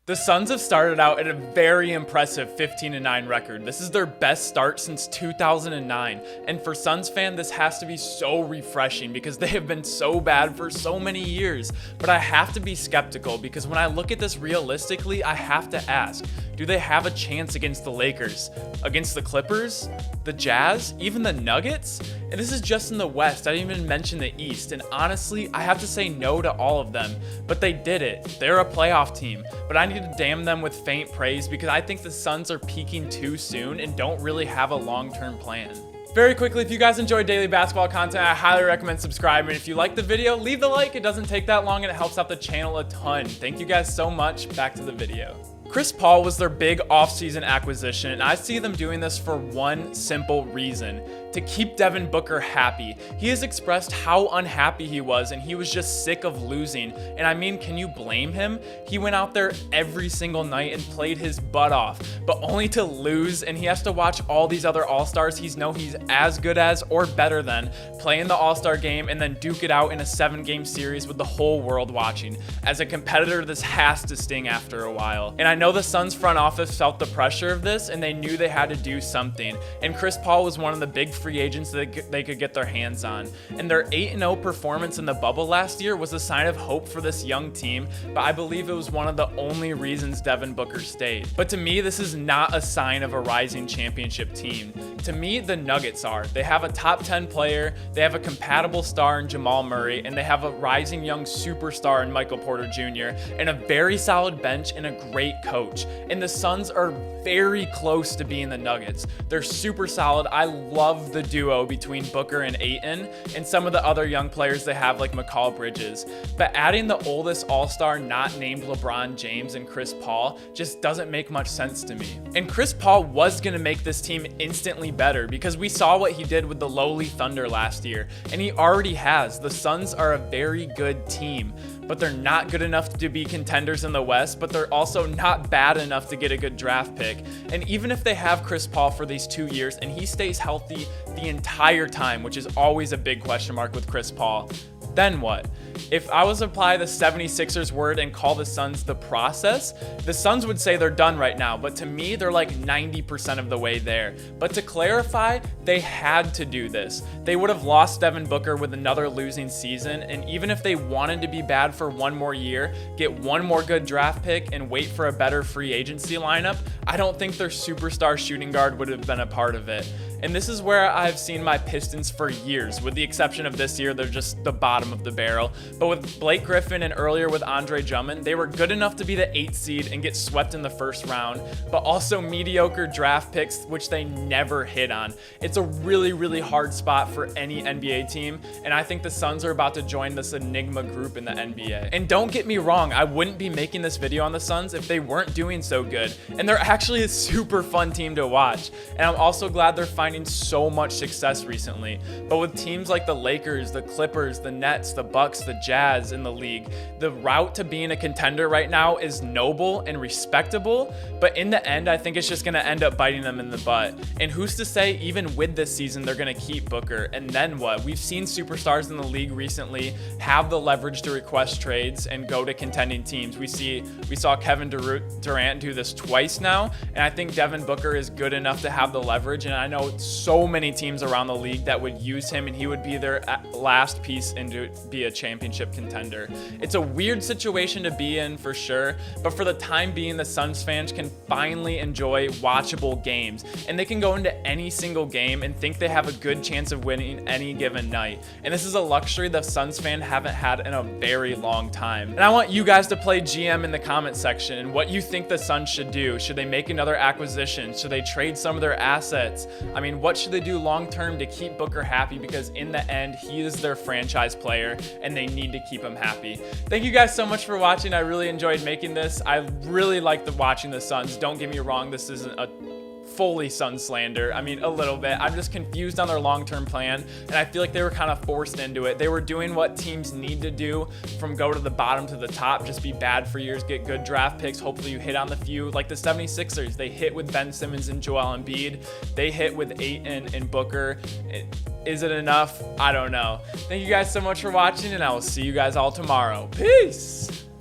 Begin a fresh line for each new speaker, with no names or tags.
The Suns have started out at a very impressive 15-9 record. This is their best start since 2009. And for Suns fan, this has to be so refreshing because they have been so bad for so many years. But I have to be skeptical because when I look at this realistically, I have to ask, do they have a chance against the Lakers, against the Clippers, the Jazz, even the Nuggets? And this is just in the West. I didn't even mention the East. And honestly, I have to say no to all of them. But they did it. They're a playoff team. But I need to damn them with faint praise because I think the Suns are peaking too soon and don't really have a long-term plan. Very quickly, if you guys enjoy daily basketball content, I highly recommend subscribing. If you like the video, leave the like. It doesn't take that long and it helps out the channel a ton. Thank you guys so much. Back to the video. Chris Paul was their big offseason acquisition, and I see them doing this for one simple reason: to keep Devin Booker happy. He has expressed how unhappy he was, and he was just sick of losing. And I mean, can you blame him? He went out there every single night and played his butt off, but only to lose, and he has to watch all these other All-Stars he's as good as or better than play in the All-Star game and then duke it out in a 7-game series with the whole world watching. As a competitor, this has to sting after a while. And I know the Suns front office felt the pressure of this, and they knew they had to do something. And Chris Paul was one of the big free agents that they could get their hands on. And their 8-0 performance in the bubble last year was a sign of hope for this young team, but I believe it was one of the only reasons Devin Booker stayed. But to me, this is not a sign of a rising championship team. To me, the Nuggets are. They have a top 10 player, they have a compatible star in Jamal Murray, and they have a rising young superstar in Michael Porter Jr., and a very solid bench and a great coach. And the Suns are very close to being the Nuggets. They're super solid. I love the duo between Booker and Ayton and some of the other young players they have like McCall Bridges. But adding the oldest All-Star not named LeBron James and Chris Paul just doesn't make much sense to me. And Chris Paul was going to make this team instantly better because we saw what he did with the lowly Thunder last year, and he already has. The Suns are a very good team, but they're not good enough to be contenders in the West, but they're also not bad enough to get a good draft pick. And even if they have Chris Paul for these 2 years and he stays healthy the entire time, which is always a big question mark with Chris Paul, then what? If I was to apply the 76ers word and call the Suns the process, the Suns would say they're done right now, but to me, they're like 90% of the way there. But to clarify, they had to do this. They would have lost Devin Booker with another losing season, and even if they wanted to be bad for one more year, get one more good draft pick, and wait for a better free agency lineup, I don't think their superstar shooting guard would have been a part of it. And this is where I've seen my Pistons for years. With the exception of this year, they're just the bottom of the barrel. But with Blake Griffin and earlier with Andre Drummond, they were good enough to be the 8th seed and get swept in the first round, but also mediocre draft picks, which they never hit on. It's a really, really hard spot for any NBA team, and I think the Suns are about to join this enigma group in the NBA. And don't get me wrong, I wouldn't be making this video on the Suns if they weren't doing so good. And they're actually a super fun team to watch. And I'm also glad they're finding so much success recently. But with teams like the Lakers, the Clippers, the Nets, the Bucks, the Jazz in the league, the route to being a contender right now is noble and respectable, but in the end, I think it's just going to end up biting them in the butt. And who's to say even with this season they're going to keep Booker, and then what? We've seen superstars in the league recently have the leverage to request trades and go to contending teams. We saw Kevin Durant do this twice now, and I think Devin Booker is good enough to have the leverage, and I know so many teams around the league that would use him, and he would be their last piece into be a championship contender. It's a weird situation to be in for sure, but for the time being, the Suns fans can finally enjoy watchable games, and they can go into any single game and think they have a good chance of winning any given night. And this is a luxury the Suns fans haven't had in a very long time. And I want you guys to play GM in the comment section and what you think the Suns should do. Should they make another acquisition? Should they trade some of their assets? I mean, what should they do long term to keep Booker happy? Because in the end, he is their franchise player and they need to keep him happy. Thank you guys so much for watching. I really enjoyed making this. I really liked watching the Suns. Don't get me wrong, this isn't a fully Sun slander. I mean, a little bit. I'm just confused on their long-term plan, and I feel like they were kind of forced into it. They were doing what teams need to do from go to the bottom to the top, just be bad for years, get good draft picks. Hopefully you hit on the few. Like the 76ers, they hit with Ben Simmons and Joel Embiid. They hit with Ayton and Booker. Is it enough? I don't know. Thank you guys so much for watching, and I will see you guys all tomorrow. Peace!